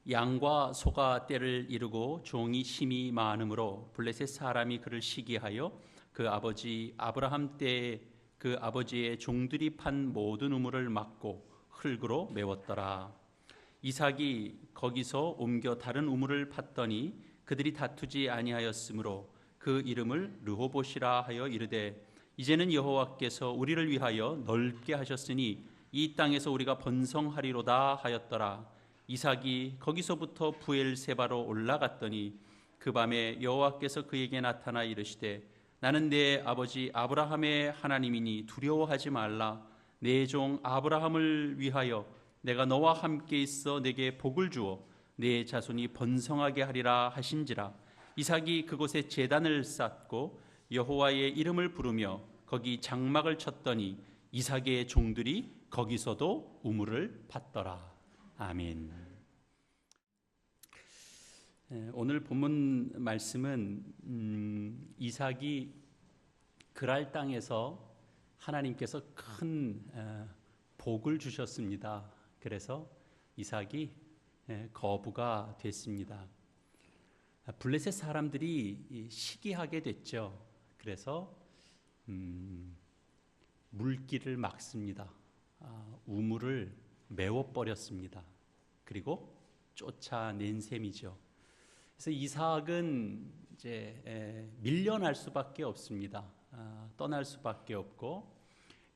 양과 소가 때를 이루고 종이 심히 많으므로 블레셋 사람이 그를 시기하여 그 아버지 아브라함 때에 그 아버지의 종들이 판 모든 우물을 막고 흙으로 메웠더라. 이삭이 거기서 옮겨 다른 우물을 팠더니 그들이 다투지 아니하였으므로 그 이름을 르호봇이라 하여 이르되 이제는 여호와께서 우리를 위하여 넓게 하셨으니 이 땅에서 우리가 번성하리로다 하였더라. 이삭이 거기서부터 부엘세바로 올라갔더니 그 밤에 여호와께서 그에게 나타나 이르시되 나는 내 아버지 아브라함의 하나님이니 두려워하지 말라. 내 종 아브라함을 위하여 내가 너와 함께 있어 내게 복을 주어 내 자손이 번성하게 하리라 하신지라. 이삭이 그곳에 제단을 쌓고 여호와의 이름을 부르며 거기 장막을 쳤더니 이삭의 종들이 거기서도 우물을 팠더라. 아멘. 오늘 본문 말씀은 이삭이 그랄 땅에서 하나님께서 큰 복을 주셨습니다. 그래서 이삭이 거부가 됐습니다. 블레셋 사람들이 시기하게 됐죠. 그래서 물길을 막습니다. 우물을 메워버렸습니다. 그리고 쫓아낸 셈이죠. 그래서 이삭은 이제 밀려날 수밖에 없습니다. 떠날 수밖에 없고,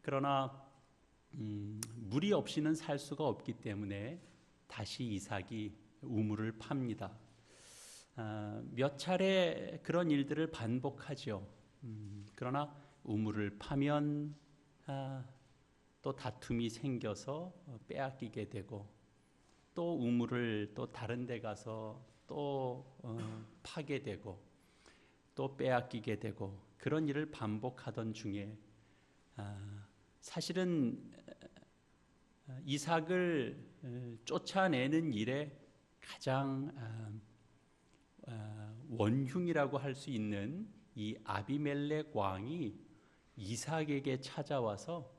그러나 물이 없이는 살 수가 없기 때문에 다시 이삭이 우물을 팝니다. 몇 차례 그런 일들을 반복하죠. 그러나 우물을 파면 또 다툼이 생겨서 빼앗기게 되고, 또 우물을 또 다른 데 가서 또 파게 되고, 또 빼앗기게 되고, 그런 일을 반복하던 중에 사실은 이삭을 쫓아내는 일에 가장 원흉이라고 할 수 있는 이 아비멜렉 왕이 이삭에게 찾아와서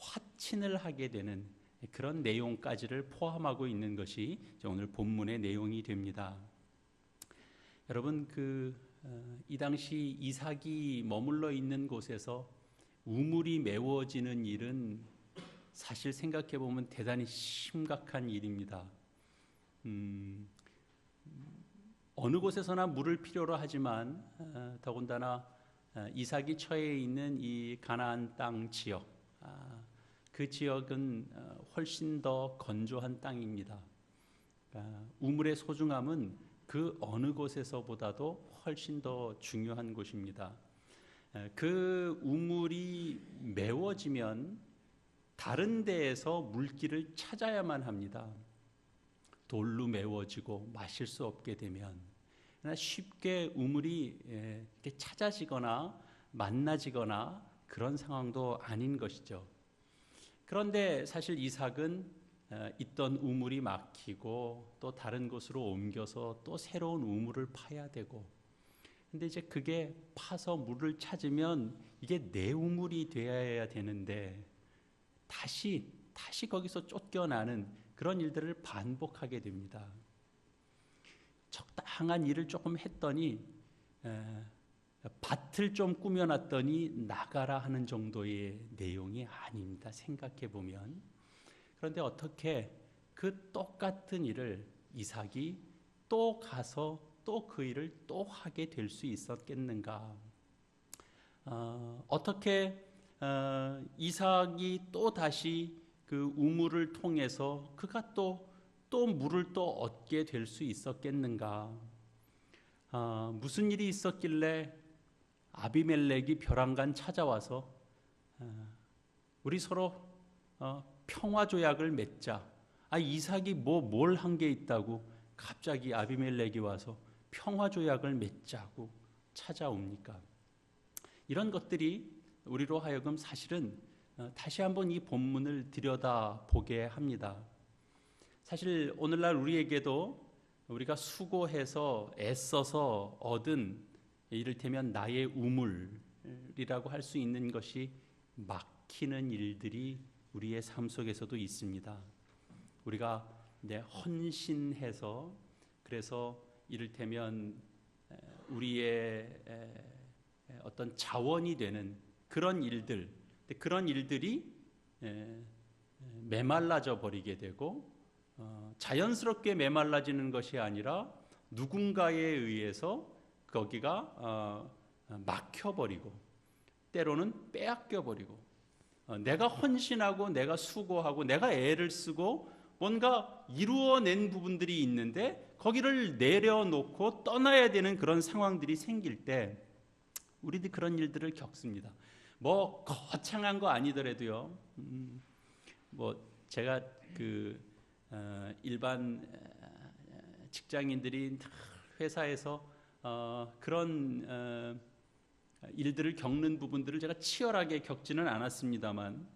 화친을 하게 되는 그런 내용까지를 포함하고 있는 것이 오늘 본문의 내용이 됩니다. 여러분, 이 당시 이삭이 머물러 있는 곳에서 우물이 메워지는 일은 사실 생각해 보면 대단히 심각한 일입니다. 어느 곳에서나 물을 필요로 하지만 더군다나 이삭이 처해 있는 이 가나안 땅 지역, 그 지역은 훨씬 더 건조한 땅입니다. 우물의 소중함은 그 어느 곳에서보다도 훨씬 더 중요한 곳입니다. 그 우물이 메워지면 다른 데에서 물길을 찾아야만 합니다. 돌로 메워지고 마실 수 없게 되면. 쉽게 우물이 이렇게 찾아지거나 만나지거나 그런 상황도 아닌 것이죠. 그런데 사실 이삭은 있던 우물이 막히고 또 다른 곳으로 옮겨서 또 새로운 우물을 파야 되고, 근데 이제 그게 파서 물을 찾으면 이게 내 우물이 되어야 되는데 다시 거기서 쫓겨나는 그런 일들을 반복하게 됩니다. 적당한 일을 조금 했더니 밭을 좀 꾸며놨더니 나가라 하는 정도의 내용이 아닙니다. 생각해 보면. 그런데 어떻게 그 똑같은 일을 이삭이 또 가서 또 그 일을 또 하게 될 수 있었겠는가? 어떻게 이삭이 또 다시 그 우물을 통해서 그가 또 물을 또 얻게 될 수 있었겠는가? 무슨 일이 있었길래 아비멜렉이 벼랑간 찾아와서 우리 서로 평화 조약을 맺자. 이삭이 뭘 한 게 있다고 갑자기 아비멜렉이 와서 평화 조약을 맺자고 찾아옵니까? 이런 것들이 우리로 하여금 사실은 다시 한번 이 본문을 들여다보게 합니다. 사실 오늘날 우리에게도 우리가 수고해서 애써서 얻은 이를테면 나의 우물이라고 할 수 있는 것이 막히는 일들이 우리의 삶 속에서도 있습니다. 우리가 헌신해서 그래서 이를테면 우리의 어떤 자원이 되는 그런 일들이 메말라져 버리게 되고 자연스럽게 메말라지는 것이 아니라 누군가에 의해서 거기가 막혀버리고 때로는 빼앗겨버리고 내가 헌신하고 내가 수고하고 내가 애를 쓰고 뭔가 이루어낸 부분들이 있는데 거기를 내려놓고 떠나야 되는 그런 상황들이 생길 때 우리도 그런 일들을 겪습니다. 뭐 거창한 거 아니더라도요. 뭐 제가 일반 직장인들이 회사에서 그런 일들을 겪는 부분들을 제가 치열하게 겪지는 않았습니다만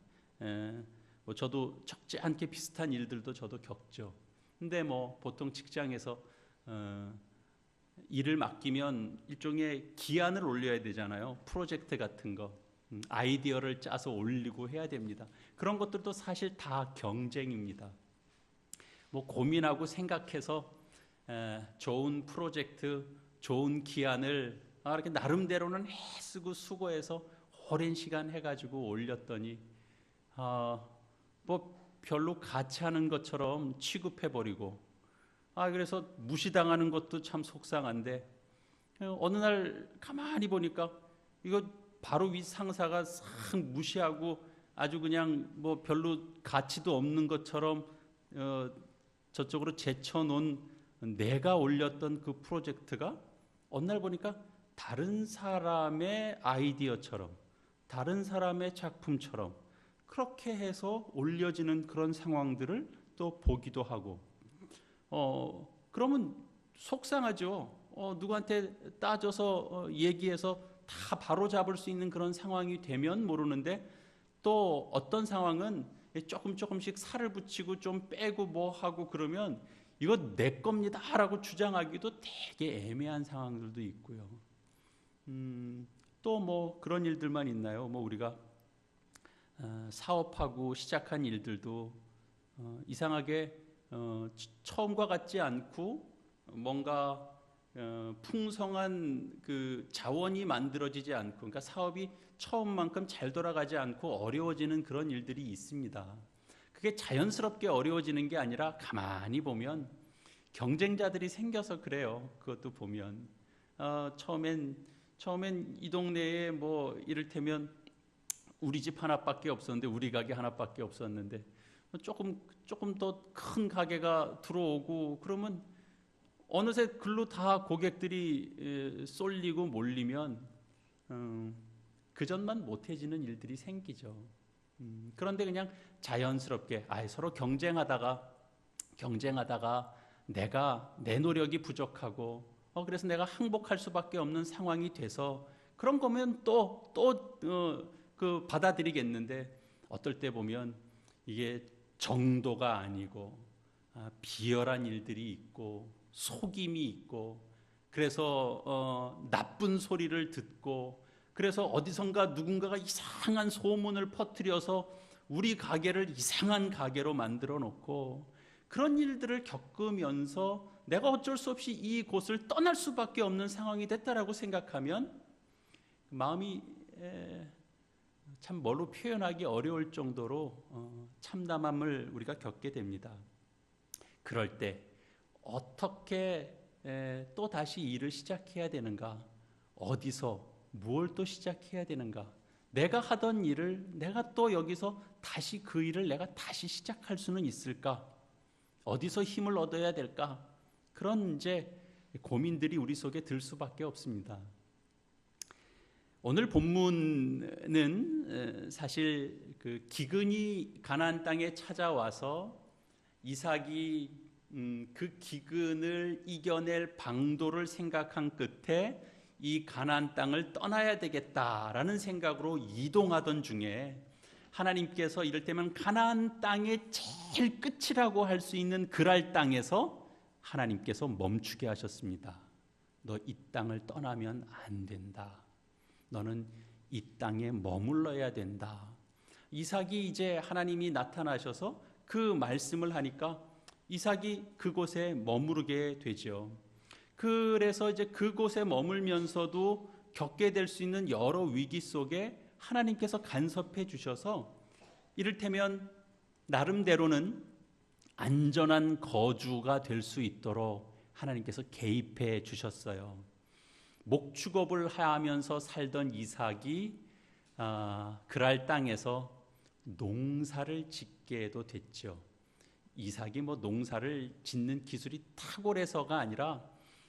뭐 저도 적지 않게 비슷한 일들도 저도 겪죠. 근데 뭐 보통 직장에서 일을 맡기면 일종의 기한을 올려야 되잖아요. 프로젝트 같은 거 아이디어를 짜서 올리고 해야 됩니다. 그런 것들도 사실 다 경쟁입니다. 뭐 고민하고 생각해서 좋은 프로젝트, 좋은 기한을 이렇게 나름대로는 애쓰고 수고해서 오랜 시간 해가지고 올렸더니 뭐 별로 가치 않은 것처럼 취급해버리고 그래서 무시당하는 것도 참 속상한데 어느 날 가만히 보니까 이거 바로 위 상사가 싹 무시하고 아주 그냥 뭐 별로 가치도 없는 것처럼 저쪽으로 제쳐놓은 내가 올렸던 그 프로젝트가 어느 날 보니까 다른 사람의 아이디어처럼 다른 사람의 작품처럼 그렇게 해서 올려지는 그런 상황들을 또 보기도 하고 그러면 속상하죠. 누구한테 따져서 얘기해서 다 바로 잡을 수 있는 그런 상황이 되면 모르는데 또 어떤 상황은 조금씩 살을 붙이고 좀 빼고 뭐 하고 그러면 이거 내 겁니다 라고 주장하기도 되게 애매한 상황들도 있고요. 또 뭐 그런 일들만 있나요? 뭐 우리가 사업하고 시작한 일들도 이상하게 처음과 같지 않고 뭔가 풍성한 그 자원이 만들어지지 않고 그러니까 사업이 처음만큼 잘 돌아가지 않고 어려워지는 그런 일들이 있습니다. 그게 자연스럽게 어려워지는 게 아니라 가만히 보면 경쟁자들이 생겨서 그래요. 그것도 보면 처음엔 이 동네에 뭐 이를테면 우리 집 하나밖에 없었는데 우리 가게 하나밖에 없었는데 조금 더 큰 가게가 들어오고 그러면 어느새 글로 다 고객들이 쏠리고 몰리면 그전만 못해지는 일들이 생기죠. 그런데 그냥 자연스럽게 서로 경쟁하다가 내가 내 노력이 부족하고 그래서 내가 항복할 수밖에 없는 상황이 돼서 그런 거면 또 받아들이겠는데 어떨 때 보면 이게 정도가 아니고 비열한 일들이 있고 속임이 있고 그래서 나쁜 소리를 듣고 그래서 어디선가 누군가가 이상한 소문을 퍼뜨려서 우리 가게를 이상한 가게로 만들어 놓고 그런 일들을 겪으면서 내가 어쩔 수 없이 이 곳을 떠날 수밖에 없는 상황이 됐다라고 생각하면 마음이 참 뭘로 표현하기 어려울 정도로 참담함을 우리가 겪게 됩니다. 그럴 때 어떻게 또 다시 일을 시작해야 되는가? 어디서 뭘 또 시작해야 되는가? 내가 하던 일을 내가 또 여기서 다시 그 일을 내가 다시 시작할 수는 있을까? 어디서 힘을 얻어야 될까? 그런 이제 고민들이 우리 속에 들 수밖에 없습니다. 오늘 본문은 사실 그 기근이 가나안 땅에 찾아와서 이삭이 그 기근을 이겨낼 방도를 생각한 끝에 이 가나안 땅을 떠나야 되겠다라는 생각으로 이동하던 중에 하나님께서 이를테면 가나안 땅의 제일 끝이라고 할 수 있는 그랄 땅에서 하나님께서 멈추게 하셨습니다. 너 이 땅을 떠나면 안 된다. 너는 이 땅에 머물러야 된다. 이삭이 이제 하나님이 나타나셔서 그 말씀을 하니까 이삭이 그곳에 머무르게 되죠. 그래서 이제 그곳에 머물면서도 겪게 될 수 있는 여러 위기 속에 하나님께서 간섭해 주셔서 이를테면 나름대로는 안전한 거주가 될 수 있도록 하나님께서 개입해 주셨어요. 목축업을 하면서 살던 이삭이 그랄 땅에서 농사를 짓게도 됐죠. 이삭이 농사를 짓는 기술이 탁월해서가 아니라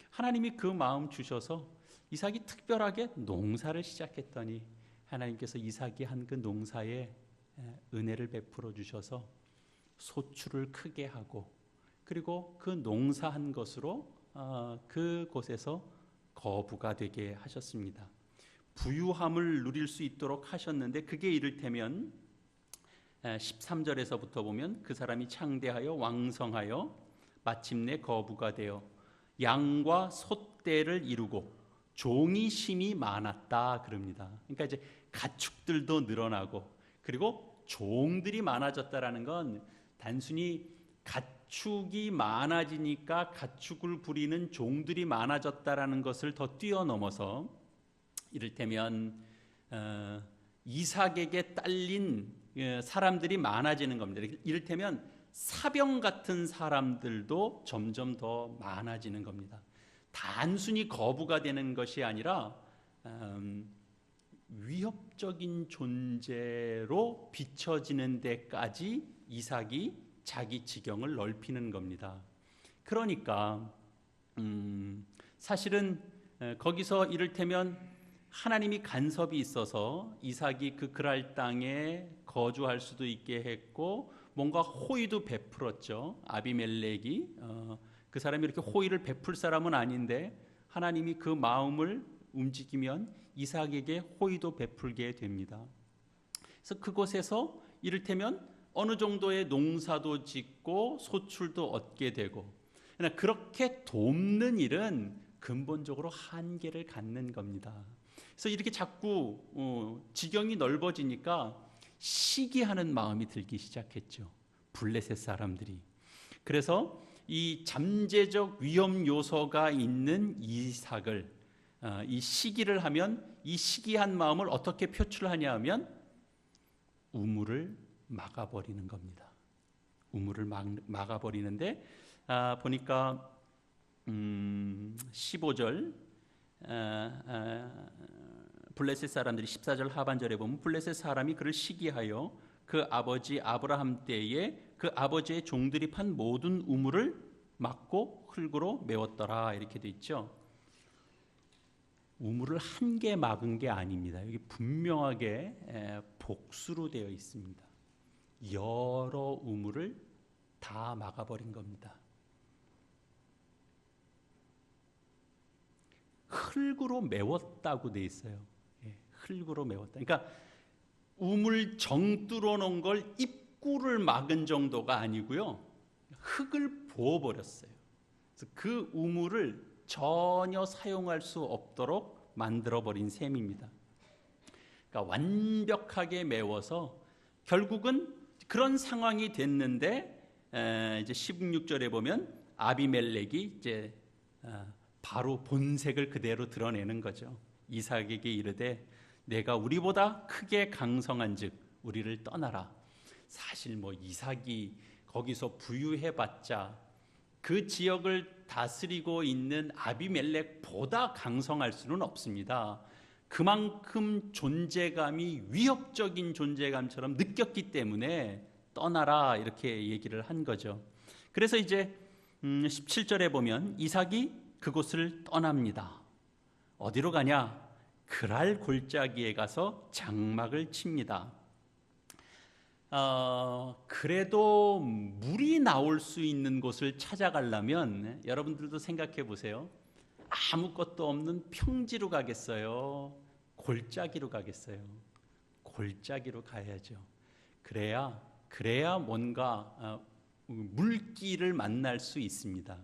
하나님이 그 마음 주셔서 이삭이 특별하게 농사를 시작했더니 하나님께서 이삭이 한 그 농사에 은혜를 베풀어 주셔서 소출을 크게 하고, 그리고 그 농사한 것으로 그곳에서 거부가 되게 하셨습니다. 부유함을 누릴 수 있도록 하셨는데, 그게 이를테면 13절에서부터 보면 그 사람이 창대하여 왕성하여 마침내 거부가 되어 양과 솥대를 이루고 종이 심이 많았다 그럽니다. 그러니까 이제 가축들도 늘어나고, 그리고 종들이 많아졌다라는 건 단순히 가축이 많아지니까 가축을 부리는 종들이 많아졌다라는 것을 더 뛰어넘어서 이를테면 이삭에게 딸린 사람들이 많아지는 겁니다. 이를테면 사병 같은 사람들도 점점 더 많아지는 겁니다. 단순히 거부가 되는 것이 아니라 위협적인 존재로 비춰지는 데까지 이삭이 자기 지경을 넓히는 겁니다. 그러니까 사실은 거기서 이를테면 하나님이 간섭이 있어서 이삭이 그 그랄 땅에 거주할 수도 있게 했고, 뭔가 호의도 베풀었죠. 아비멜렉이 그 사람이 이렇게 호의를 베풀 사람은 아닌데 하나님이 그 마음을 움직이면 이삭에게 호의도 베풀게 됩니다. 그래서 그곳에서 이를테면 어느 정도의 농사도 짓고 소출도 얻게 되고, 그러나 그렇게 돕는 일은 근본적으로 한계를 갖는 겁니다. 그래서 이렇게 자꾸 지경이 넓어지니까 시기하는 마음이 들기 시작했죠. 블레셋 사람들이. 그래서 이 잠재적 위험 요소가 있는 이삭을 이 시기를 하면, 이 시기한 마음을 어떻게 표출하냐 하면 우물을 막아버리는 겁니다. 우물을 막아버리는데 보니까 15절 블레셋 사람들이 14절 하반절에 보면 블레셋 사람이 그를 시기하여 그 아버지 아브라함 때에 그 아버지의 종들이 판 모든 우물을 막고 흙으로 메웠더라 이렇게 돼 있죠. 우물을 한 개 막은 게 아닙니다. 여기 분명하게 복수로 되어 있습니다. 여러 우물을 다 막아버린 겁니다. 흙으로 메웠다고 돼 있어요. 흙으로 메웠다. 그러니까 우물 정 뚫어 놓은 걸 입구를 막은 정도가 아니고요. 흙을 부어버렸어요. 그래서 그 우물을 전혀 사용할 수 없도록 만들어버린 셈입니다. 그러니까 완벽하게 메워서 결국은 그런 상황이 됐는데 이제 16절에 보면 아비멜렉이 이제 바로 본색을 그대로 드러내는 거죠. 이삭에게 이르되 내가 우리보다 크게 강성한즉 우리를 떠나라. 사실 이삭이 거기서 부유해봤자 그 지역을 다스리고 있는 아비멜렉보다 강성할 수는 없습니다. 그만큼 존재감이 위협적인 존재감처럼 느꼈기 때문에 떠나라 이렇게 얘기를 한 거죠. 그래서 이제 17절에 보면 이삭이 그곳을 떠납니다. 어디로 가냐? 그랄 골짜기에 가서 장막을 칩니다. 그래도 물이 나올 수 있는 곳을 찾아가려면 여러분들도 생각해 보세요. 아무것도 없는 평지로 가겠어요? 골짜기로 가겠어요? 골짜기로 가야죠. 그래야 뭔가 물길을 만날 수 있습니다.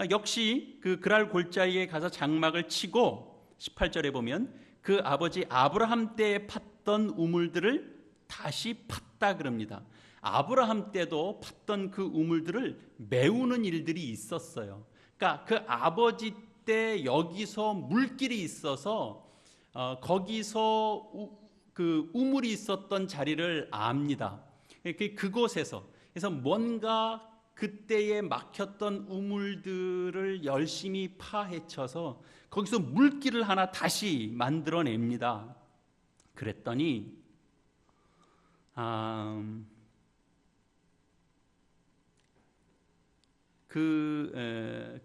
역시 그 그랄 골짜기에 가서 장막을 치고 18절에 보면 그 아버지 아브라함 때에 팠던 우물들을 다시 팠다 그럽니다. 아브라함 때도 팠던 그 우물들을 메우는 일들이 있었어요. 그러니까 그 아버지 때 여기서 물길이 있어서 거기서 그 우물이 있었던 자리를 압니다. 그곳에서 그래서 뭔가 그때에 막혔던 우물들을 열심히 파헤쳐서 거기서 물길을 하나 다시 만들어냅니다. 그랬더니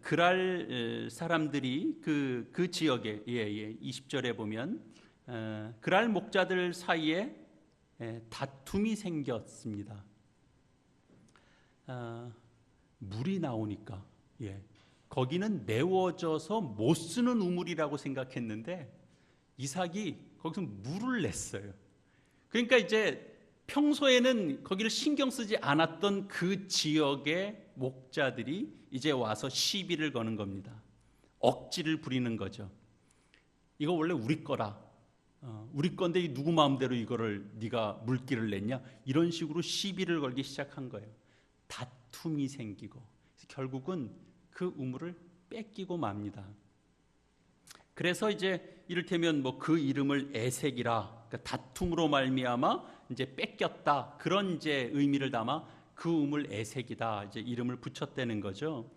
그랄 사람들이 그 지역에 20절에 보면 그랄 목자들 사이에 다툼이 생겼습니다. 물이 나오니까 거기는 메워져서 못 쓰는 우물이라고 생각했는데 이삭이 거기서 물을 냈어요. 그러니까 이제 평소에는 거기를 신경 쓰지 않았던 그 지역의 목자들이 이제 와서 시비를 거는 겁니다. 억지를 부리는 거죠. 이거 원래 우리 거라. 우리 건데 누구 마음대로 이거를 네가 물기를 냈냐? 이런 식으로 시비를 걸기 시작한 거예요. 다툼이 생기고 결국은 그 우물을 뺏기고 맙니다. 그래서 이제 이를테면 뭐 그 이름을 에색이라, 그러니까 다툼으로 말미암아 이제 뺏겼다, 그런 이제 의미를 담아 그 우물 에색이다 이제 이름을 붙였다는 거죠.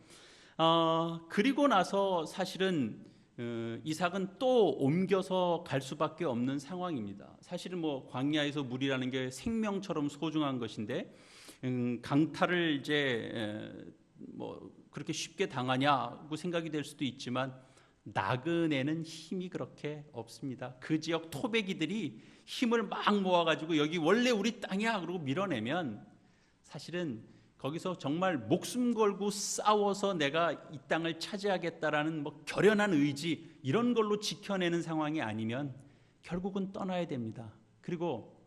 그리고 나서 사실은 이삭은 또 옮겨서 갈 수밖에 없는 상황입니다. 사실은 뭐 광야에서 물이라는 게 생명처럼 소중한 것인데 강탈을 이제 뭐 그렇게 쉽게 당하냐고 생각이 될 수도 있지만 나그네는 힘이 그렇게 없습니다. 그 지역 토백이들이 힘을 막 모아가지고 여기 원래 우리 땅이야 그러고 밀어내면 사실은 거기서 정말 목숨 걸고 싸워서 내가 이 땅을 차지하겠다라는 뭐 결연한 의지 이런 걸로 지켜내는 상황이 아니면 결국은 떠나야 됩니다. 그리고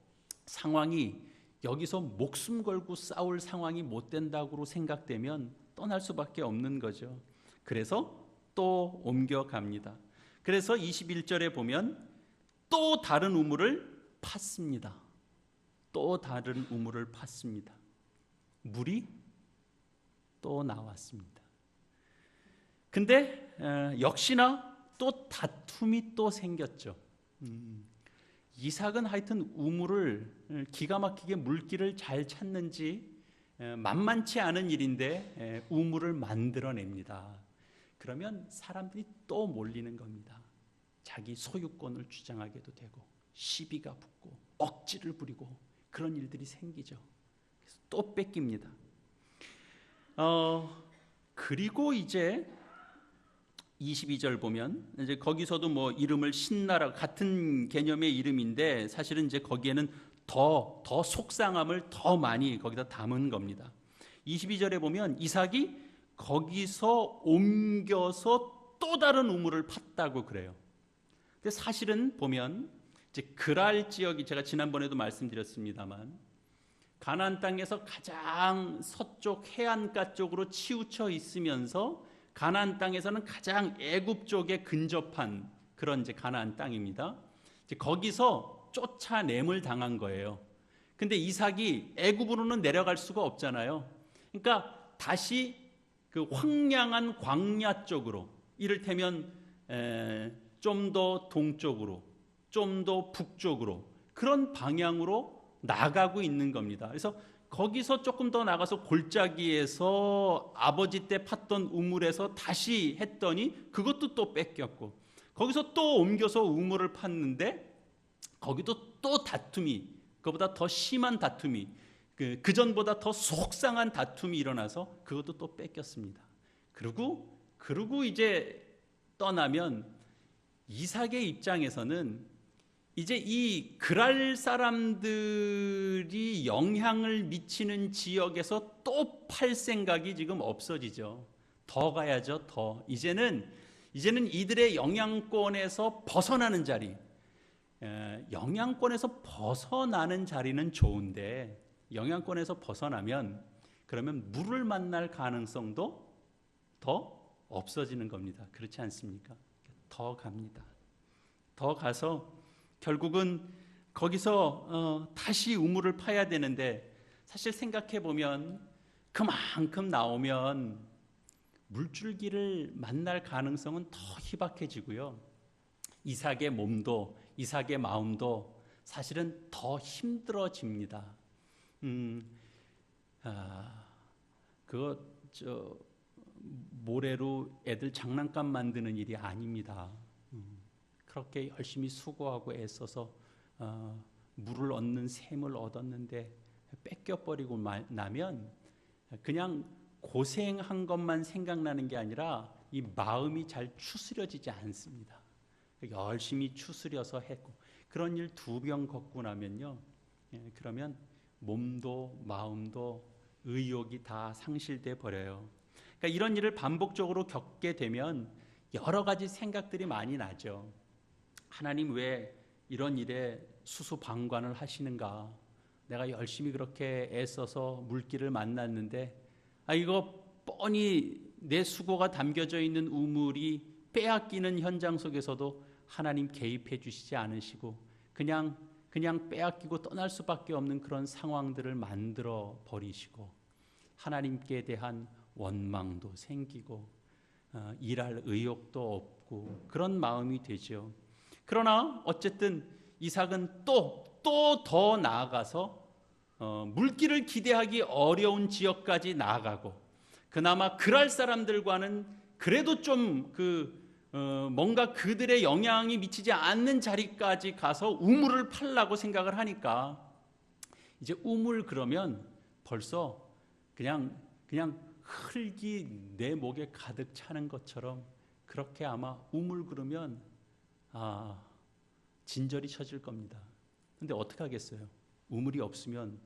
상황이 여기서 목숨 걸고 싸울 상황이 못 된다고 생각되면 떠날 수밖에 없는 거죠. 그래서 또 옮겨갑니다. 그래서 21절에 보면 또 다른 우물을 팠습니다. 또 다른 우물을 팠습니다. 물이 또 나왔습니다. 근데 역시나 또 다툼이 또 생겼죠. 이삭은 하여튼 우물을 기가 막히게 물길을 잘 찾는지 만만치 않은 일인데 우물을 만들어냅니다. 그러면 사람들이 또 몰리는 겁니다. 자기 소유권을 주장하게도 되고 시비가 붙고 억지를 부리고 그런 일들이 생기죠. 그래서 또 뺏깁니다. 그리고 이제 22절 보면 이제 거기서도 뭐 이름을 신나라 같은 개념의 이름인데 사실은 이제 거기에는 더 속상함을 더 많이 거기다 담은 겁니다. 22절에 보면 이삭이 거기서 옮겨서 또 다른 우물을 팠다고 그래요. 근데 사실은 보면 이제 그랄 지역이 제가 지난번에도 말씀드렸습니다만 가나안 땅에서 가장 서쪽 해안가 쪽으로 치우쳐 있으면서 가나안 땅에서는 가장 애굽 쪽에 근접한 그런 이제 가나안 땅입니다. 이제 거기서 쫓아냄을 당한 거예요. 근데 이삭이 애굽으로는 내려갈 수가 없잖아요. 그러니까 다시 그 황량한 광야 쪽으로, 이를테면 좀 더 동쪽으로, 좀 더 북쪽으로 그런 방향으로 나가고 있는 겁니다. 그래서 거기서 조금 더 나가서 골짜기에서 아버지 때 팠던 우물에서 다시 했더니 그것도 또 뺏겼고, 거기서 또 옮겨서 우물을 팠는데 거기도 또 다툼이, 그보다 더 심한 다툼이, 그 전보다 더 속상한 다툼이 일어나서 그것도 또 뺏겼습니다. 그리고 이제 떠나면 이삭의 입장에서는 이제 이 그랄 사람들이 영향을 미치는 지역에서 또 팔 생각이 지금 없어지죠. 더 가야죠. 더 이제는 이들의 영향권에서 벗어나는 자리, 영향권에서 벗어나는 자리는 좋은데 영향권에서 벗어나면 그러면 물을 만날 가능성도 더 없어지는 겁니다. 그렇지 않습니까? 더 갑니다. 더 가서 결국은 거기서 다시 우물을 파야 되는데 사실 생각해 보면 그만큼 나오면 물줄기를 만날 가능성은 더 희박해지고요. 이삭의 몸도 이삭의 마음도 사실은 더 힘들어집니다. 그거 모래로 애들 장난감 만드는 일이 아닙니다. 그렇게 열심히 수고하고 애써서 물을 얻는 샘을 얻었는데 뺏겨버리고 나면 그냥 고생한 것만 생각나는 게 아니라 이 마음이 잘 추스려지지 않습니다. 열심히 추스려서 했고 그런 일 2병 겪고 나면요, 그러면 몸도 마음도 의욕이 다 상실돼 버려요. 그러니까 이런 일을 반복적으로 겪게 되면 여러 가지 생각들이 많이 나죠. 하나님 왜 이런 일에 수수방관을 하시는가? 내가 열심히 그렇게 애써서 물길을 만났는데 이거 뻔히 내 수고가 담겨져 있는 우물이 빼앗기는 현장 속에서도 하나님 개입해 주시지 않으시고 그냥 빼앗기고 떠날 수밖에 없는 그런 상황들을 만들어 버리시고 하나님께 대한 원망도 생기고 일할 의욕도 없고 그런 마음이 되죠. 그러나 어쨌든 이삭은 또 더 나아가서 물길을 기대하기 어려운 지역까지 나아가고 그나마 그랄 사람들과는 그래도 좀 뭔가 그들의 영향이 미치지 않는 자리까지 가서 우물을 팔라고 생각을 하니까 이제 우물 그러면 벌써 그냥 흙이 내 목에 가득 차는 것처럼 그렇게 아마 우물 그러면 진절이 쳐질 겁니다. 근데 어떻게 하겠어요? 우물이 없으면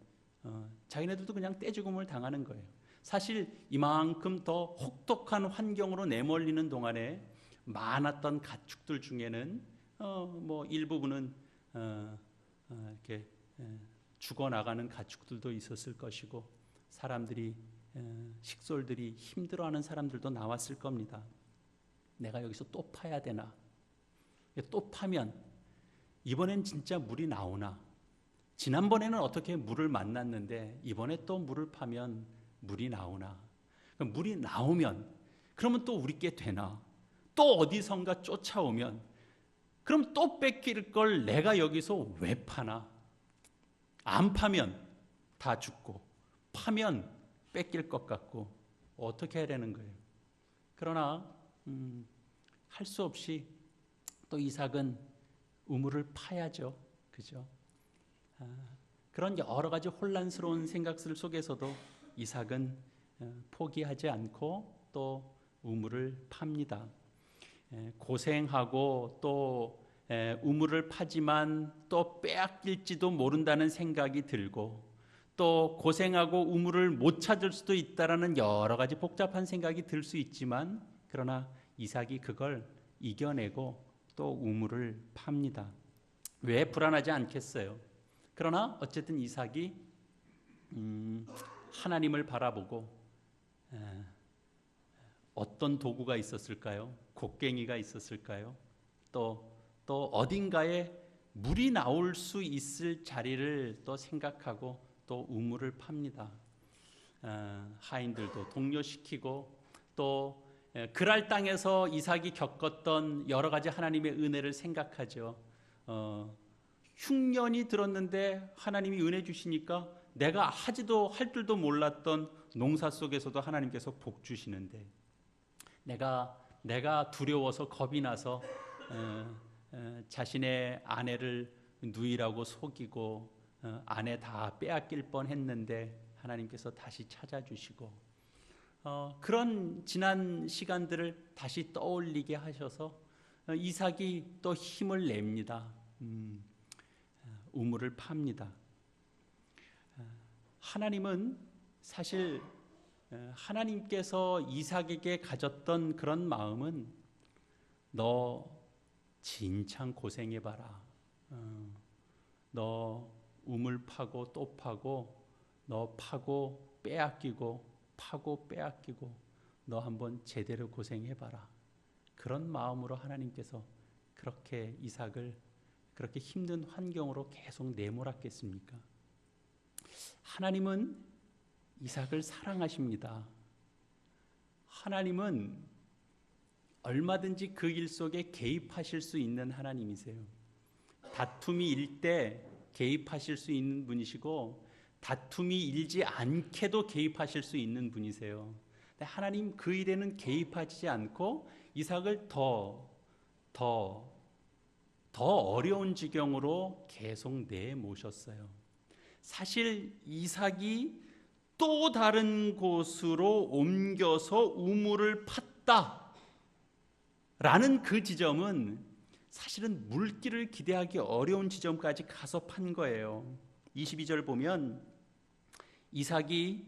자기네들도 그냥 떼죽음을 당하는 거예요. 사실 이만큼 더 혹독한 환경으로 내몰리는 동안에 많았던 가축들 중에는 뭐 일부분은 이렇게 죽어나가는 가축들도 있었을 것이고 사람들이 식솔들이 힘들어하는 사람들도 나왔을 겁니다. 내가 여기서 또 파야 되나? 또 파면 이번엔 진짜 물이 나오나? 지난번에는 어떻게 물을 만났는데 이번에 또 물을 파면 물이 나오나? 물이 나오면 그러면 또 우리께 되나? 또 어디선가 쫓아오면 그럼 또 뺏길 걸 내가 여기서 왜 파나? 안 파면 다 죽고 파면 뺏길 것 같고 어떻게 해야 되는 거예요? 그러나 할 수 없이 또 이삭은 우물을 파야죠. 그죠? 그런 여러 가지 혼란스러운 생각들 속에서도 이삭은 포기하지 않고 또 우물을 팝니다. 고생하고 또 우물을 파지만 또 빼앗길지도 모른다는 생각이 들고 또 고생하고 우물을 못 찾을 수도 있다라는 여러 가지 복잡한 생각이 들 수 있지만 그러나 이삭이 그걸 이겨내고 또 우물을 팝니다. 왜 불안하지 않겠어요? 그러나 어쨌든 이삭이 하나님을 바라보고 어떤 도구가 있었을까요? 곡괭이가 있었을까요? 또 어딘가에 물이 나올 수 있을 자리를 또 생각하고 또 우물을 팝니다. 하인들도 독려시키고 또 그랄 땅에서 이삭이 겪었던 여러 가지 하나님의 은혜를 생각하죠. 흉년이 들었는데 하나님이 은혜 주시니까 내가 하지도 할 줄도 몰랐던 농사 속에서도 하나님께서 복 주시는데 내가 두려워서 겁이 나서 자신의 아내를 누이라고 속이고 아내 다 빼앗길 뻔했는데 하나님께서 다시 찾아주시고 그런 지난 시간들을 다시 떠올리게 하셔서 이삭이 또 힘을 냅니다. 우물을 팝니다. 하나님은 사실 하나님께서 이삭에게 가졌던 그런 마음은 너 진창 고생해봐라. 너 우물 파고 또 파고 너 파고 빼앗기고 파고 빼앗기고 너 한번 제대로 고생해봐라. 그런 마음으로 하나님께서 그렇게 이삭을 그렇게 힘든 환경으로 계속 내몰았겠습니까? 하나님은 이삭을 사랑하십니다. 하나님은 얼마든지 그 일 속에 개입하실 수 있는 하나님이세요. 다툼이 일 때 개입하실 수 있는 분이시고 다툼이 일지 않게도 개입하실 수 있는 분이세요. 근데 하나님 그 일에는 개입하지 않고 이삭을 더 어려운 지경으로 계속 내모셨어요. 사실 이삭이 또 다른 곳으로 옮겨서 우물을 팠다라는 그 지점은 사실은 물길을 기대하기 어려운 지점까지 가서 판 거예요. 22절 보면 이삭이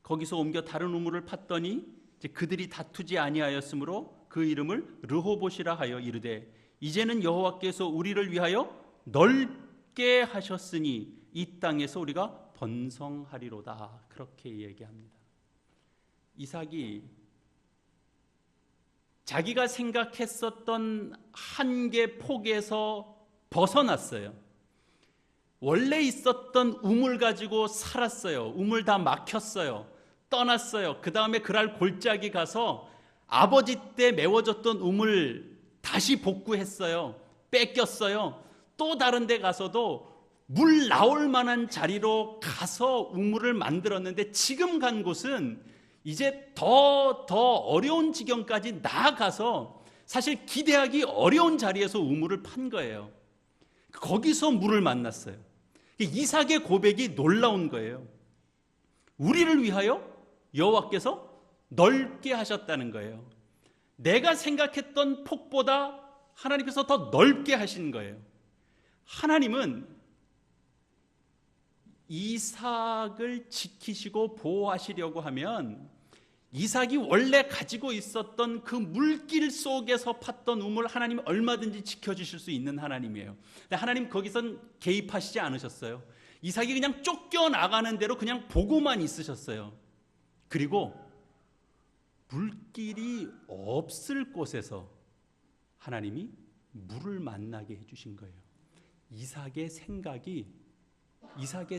거기서 옮겨 다른 우물을 팠더니 이제 그들이 다투지 아니하였으므로 그 이름을 르호봇이라 하여 이르되 이제는 여호와께서 우리를 위하여 넓게 하셨으니 이 땅에서 우리가 번성하리로다. 그렇게 얘기합니다. 이삭이 자기가 생각했었던 한계 폭에서 벗어났어요. 원래 있었던 우물 가지고 살았어요. 우물 다 막혔어요. 떠났어요. 그 다음에 그날 골짜기 가서 아버지 때 메워졌던 우물 다시 복구했어요. 뺏겼어요. 또 다른 데 가서도 물 나올 만한 자리로 가서 우물을 만들었는데 지금 간 곳은 이제 더 어려운 지경까지 나아가서 사실 기대하기 어려운 자리에서 우물을 판 거예요. 거기서 물을 만났어요. 이삭의 고백이 놀라운 거예요. 우리를 위하여 여호와께서 넓게 하셨다는 거예요. 내가 생각했던 폭보다 하나님께서 더 넓게 하신 거예요. 하나님은 이삭을 지키시고 보호하시려고 하면 이삭이 원래 가지고 있었던 그 물길 속에서 팠던 우물 하나님 얼마든지 지켜주실 수 있는 하나님이에요. 근데 하나님 거기선 개입하시지 않으셨어요. 이삭이 그냥 쫓겨나가는 대로 그냥 보고만 있으셨어요. 그리고 물길이 없을 곳에서 하나님이 물을 만나게 해주신 거예요. 이삭의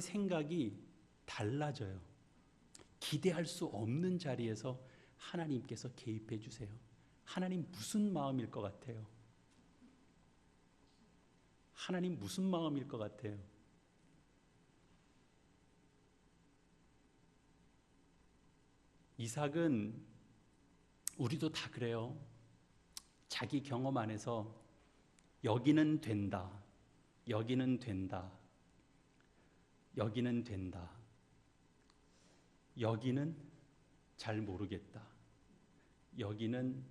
생각이 달라져요. 기대할 수 없는 자리에서 하나님께서 개입해 주세요. 하나님 무슨 마음일 것 같아요? 하나님 무슨 마음일 것 같아요? 이삭은 우리도 다 그래요. 자기 경험 안에서 여기는 된다, 여기는 된다, 여기는 된다, 여기는 잘 모르겠다, 여기는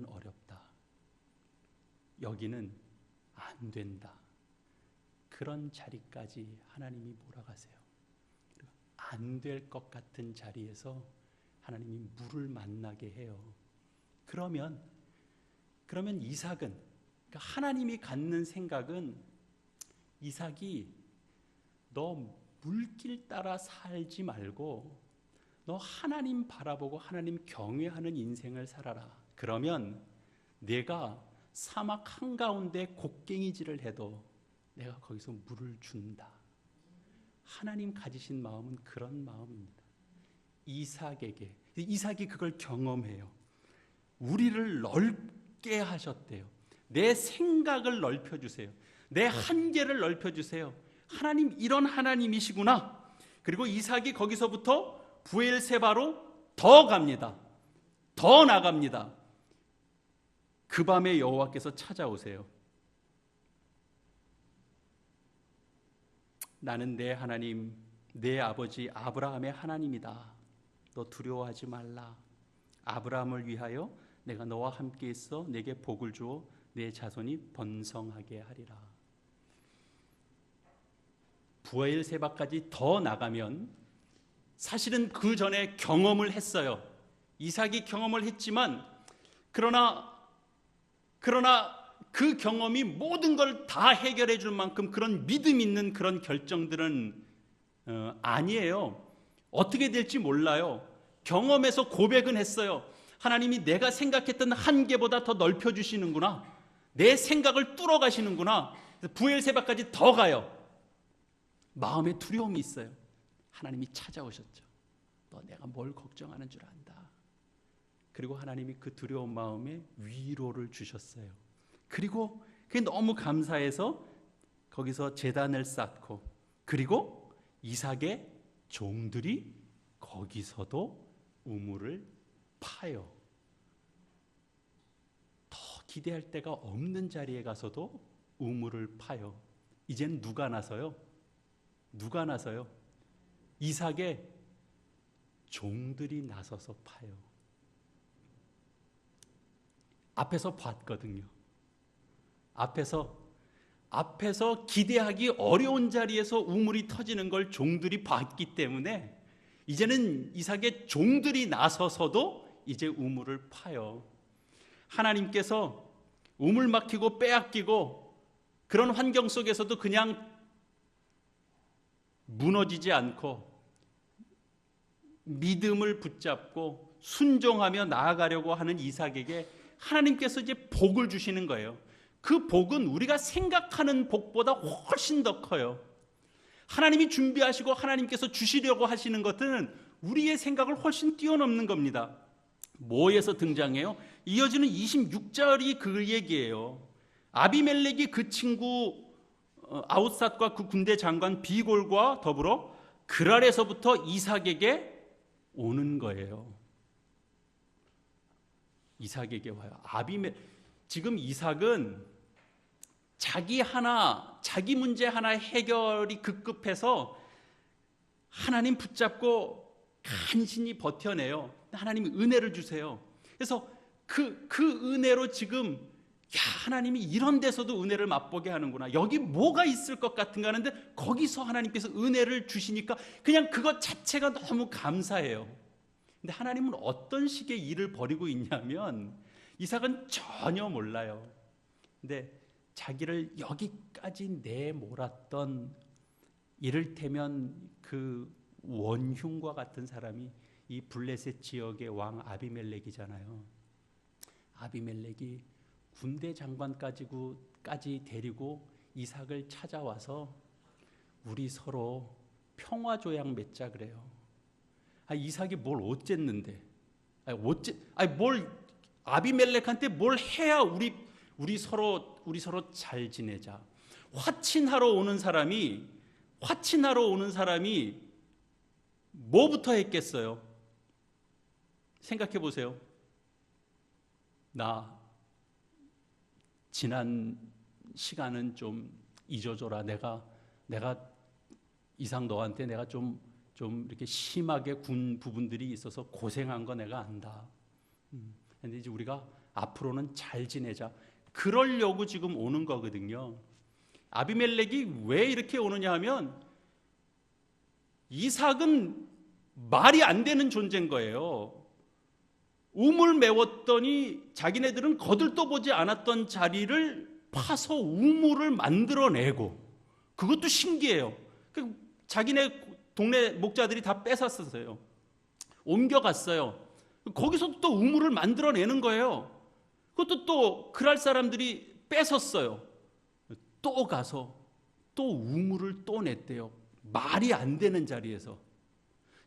어렵다, 여기는 안 된다. 그런 자리까지 하나님이 몰아가세요. 안 될 것 같은 자리에서 하나님이 물을 만나게 해요. 그러면 이삭은, 그러니까 하나님이 갖는 생각은 이삭이 너 물길 따라 살지 말고 너 하나님 바라보고 하나님 경외하는 인생을 살아라. 그러면 내가 사막 한가운데 곡괭이질을 해도 내가 거기서 물을 준다. 하나님 가지신 마음은 그런 마음입니다. 이삭이 그걸 경험해요. 우리를 넓게 하셨대요. 내 생각을 넓혀주세요. 내 한계를 넓혀주세요. 하나님 이런 하나님이시구나. 그리고 이삭이 거기서부터 브엘세바로 더 갑니다. 더 나갑니다. 그 밤에 여호와께서 찾아오세요. 나는 내 하나님, 내 아버지 아브라함의 하나님이다. 너 두려워하지 말라. 아브라함을 위하여 내가 너와 함께 있어 내게 복을 주어 내 자손이 번성하게 하리라. 브엘세바까지 더 나가면 사실은 그 전에 경험을 했어요. 이삭이 경험을 했지만 그러나 그 경험이 모든 걸 다 해결해 줄 만큼 그런 믿음 있는 그런 결정들은 아니에요. 어떻게 될지 몰라요. 경험에서 고백은 했어요. 하나님이 내가 생각했던 한계보다 더 넓혀주시는구나. 내 생각을 뚫어가시는구나. 브엘세바까지 더 가요. 마음에 두려움이 있어요. 하나님이 찾아오셨죠. 너 내가 뭘 걱정하는 줄 안다. 그리고 하나님이 그 두려운 마음에 위로를 주셨어요. 그리고 그게 너무 감사해서 거기서 제단을 쌓고, 그리고 이삭의 종들이 거기서도 우물을 파요. 더 기대할 데가 없는 자리에 가서도 우물을 파요. 이제는 누가 나서요? 누가 나서요? 이삭의 종들이 나서서 파요. 앞에서 봤거든요. 앞에서 기대하기 어려운 자리에서 우물이 터지는 걸 종들이 봤기 때문에 이제는 이삭의 종들이 나서서도 이제 우물을 파요. 하나님께서 우물 막히고 빼앗기고 그런 환경 속에서도 그냥 무너지지 않고 믿음을 붙잡고 순종하며 나아가려고 하는 이삭에게 하나님께서 이제 복을 주시는 거예요. 그 복은 우리가 생각하는 복보다 훨씬 더 커요. 하나님이 준비하시고 하나님께서 주시려고 하시는 것들은 우리의 생각을 훨씬 뛰어넘는 겁니다. 뭐에서 등장해요? 이어지는 26절이 그 얘기예요. 아비멜렉이 그 친구 아웃삿과 그 군대 장관 비골과 더불어 그랄에서부터 이삭에게 오는 거예요. 이삭에게 와요. 지금 이삭은 자기 문제 하나 해결이 급급해서 하나님 붙잡고 간신히 버텨내요. 하나님이 은혜를 주세요. 그래서 그 은혜로 지금 하나님이 이런 데서도 은혜를 맛보게 하는구나. 여기 뭐가 있을 것 같은가 하는데 거기서 하나님께서 은혜를 주시니까 그냥 그것 자체가 너무 감사해요. 근데 하나님은 어떤 식의 일을 벌이고 있냐면 이삭은 전혀 몰라요. 근데 자기를 여기까지 내몰았던 이를테면 그 원흉과 같은 사람이 이 블레셋 지역의 왕 아비멜렉이잖아요. 아비멜렉이 군대 장관까지 데리고 이삭을 찾아와서 우리 서로 평화조약 맺자 그래요. 이삭이 뭘 어쨌는데? 뭘 아비멜렉한테 뭘 해야 우리 서로 잘 지내자. 화친하러 오는 사람이 뭐부터 했겠어요? 생각해 보세요. 나 지난 시간은 좀 잊어줘라. 내가 이삭 너한테 내가 좀 이렇게 심하게 군 부분들이 있어서 고생한 거 내가 안다. 근데 이제 우리가 앞으로는 잘 지내자. 그러려고 지금 오는 거거든요. 아비멜렉이 왜 이렇게 오느냐 하면 이삭은 말이 안 되는 존재인 거예요. 우물 메웠더니 자기네들은 거들떠보지 않았던 자리를 파서 우물을 만들어내고, 그것도 신기해요. 자기네 동네 목자들이 다 뺏었어요. 옮겨갔어요. 거기서도 또 우물을 만들어내는 거예요. 그것도 또 그랄 사람들이 뺏었어요. 또 가서 또 우물을 또 냈대요. 말이 안 되는 자리에서.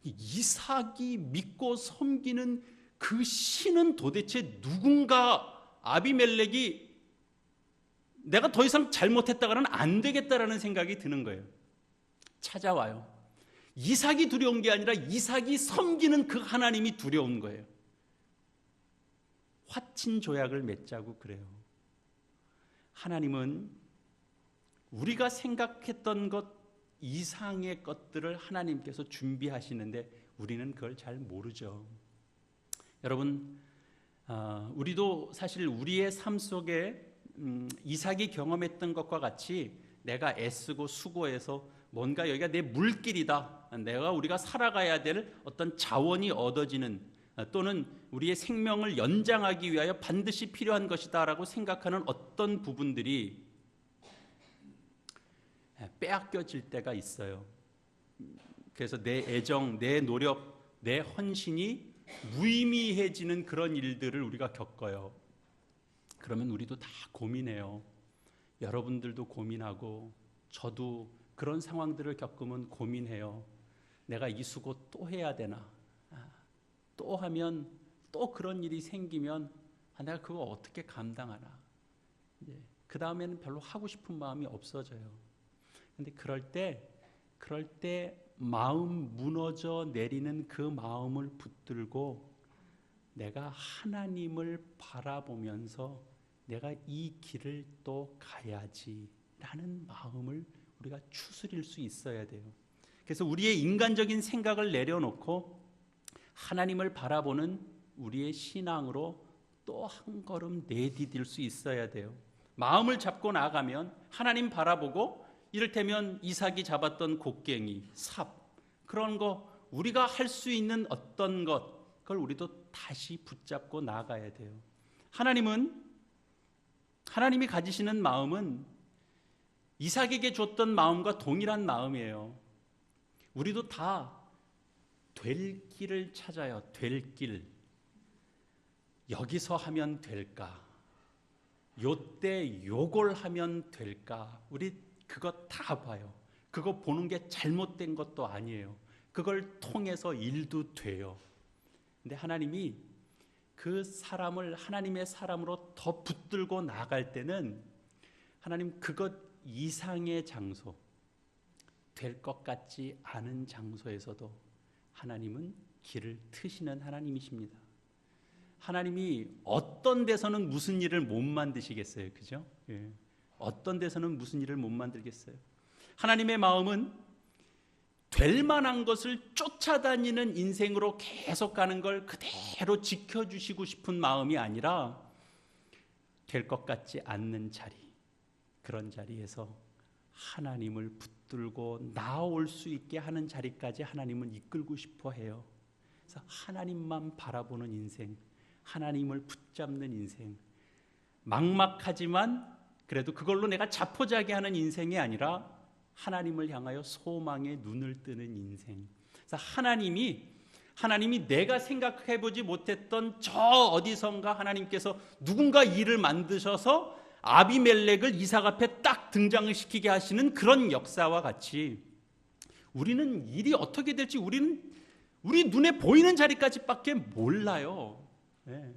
이삭이 믿고 섬기는 그 신은 도대체 누군가? 아비멜렉이 내가 더 이상 잘못했다가는 안 되겠다라는 생각이 드는 거예요. 찾아와요. 이삭이 두려운 게 아니라 이삭이 섬기는 그 하나님이 두려운 거예요. 화친 조약을 맺자고 그래요. 하나님은 우리가 생각했던 것 이상의 것들을 하나님께서 준비하시는데 우리는 그걸 잘 모르죠. 여러분, 우리도 사실 우리의 삶 속에 이삭이 경험했던 것과 같이 내가 애쓰고 수고해서 뭔가 여기가 내 물길이다, 우리가 살아가야 될 어떤 자원이 얻어지는, 또는 우리의 생명을 연장하기 위하여 반드시 필요한 것이다 라고 생각하는 어떤 부분들이 빼앗겨질 때가 있어요. 그래서 내 애정, 내 노력, 내 헌신이 무의미해지는 그런 일들을 우리가 겪어요. 그러면 우리도 다 고민해요. 여러분들도 고민하고 저도 그런 상황들을 겪으면 고민해요. 내가 이 수고 또 해야 되나? 또 하면 또 그런 일이 생기면 내가 그거 어떻게 감당하나? 그 다음에는 별로 하고 싶은 마음이 없어져요. 근데 그럴 때 마음 무너져 내리는 그 마음을 붙들고 내가 하나님을 바라보면서 내가 이 길을 또 가야지라는 마음을 우리가 추스릴 수 있어야 돼요. 그래서 우리의 인간적인 생각을 내려놓고 하나님을 바라보는 우리의 신앙으로 또 한 걸음 내디딜 수 있어야 돼요. 마음을 잡고 나가면 하나님 바라보고 이를테면 이삭이 잡았던 곡괭이, 삽 그런 거 우리가 할 수 있는 어떤 것 그걸 우리도 다시 붙잡고 나가야 돼요. 하나님이 가지시는 마음은 이삭에게 줬던 마음과 동일한 마음이에요. 우리도 다 될 길을 찾아요. 될 길. 여기서 하면 될까? 요때 요걸 하면 될까? 우리 그거 다 봐요. 그거 보는 게 잘못된 것도 아니에요. 그걸 통해서 일도 돼요. 근데 하나님이 그 사람을 하나님의 사람으로 더 붙들고 나갈 때는 하나님 그것 이상의 장소, 될 것 같지 않은 장소에서도 하나님은 길을 트시는 하나님이십니다. 하나님이 어떤 데서는 무슨 일을 못 만드시겠어요? 그죠? 예. 어떤 데서는 무슨 일을 못 만들겠어요? 하나님의 마음은 될 만한 것을 쫓아다니는 인생으로 계속 가는 걸 그대로 지켜주시고 싶은 마음이 아니라 될 것 같지 않는 자리, 그런 자리에서 하나님을 붙들고 나올 수 있게 하는 자리까지 하나님은 이끌고 싶어 해요. 그래서 하나님만 바라보는 인생, 하나님을 붙잡는 인생, 막막하지만 그래도 그걸로 내가 자포자기하는 인생이 아니라 하나님을 향하여 소망의 눈을 뜨는 인생. 그래서 하나님이 내가 생각해보지 못했던 저 어디선가 하나님께서 누군가 일을 만드셔서 아비멜렉을 이삭 앞에 딱 등장을 시키게 하시는 그런 역사와 같이 우리는 일이 어떻게 될지 우리 눈에 보이는 자리까지밖에 몰라요. 네.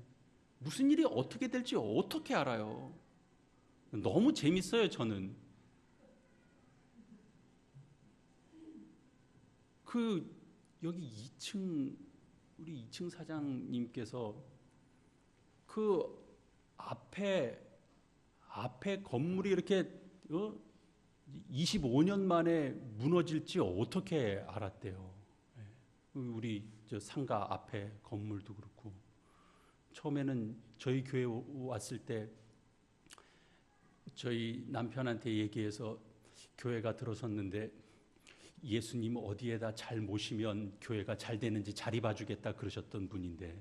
무슨 일이 어떻게 될지 어떻게 알아요? 너무 재밌어요. 저는 여기 2층 우리 2층 사장님께서 그 앞에 건물이 이렇게 25년 만에 무너질지 어떻게 알았대요? 우리 저 상가 앞에 건물도 그렇고 처음에는 저희 교회 왔을 때 저희 남편한테 얘기해서 교회가 들어섰는데 예수님 어디에다 잘 모시면 교회가 잘 되는지 자리 봐주겠다 그러셨던 분인데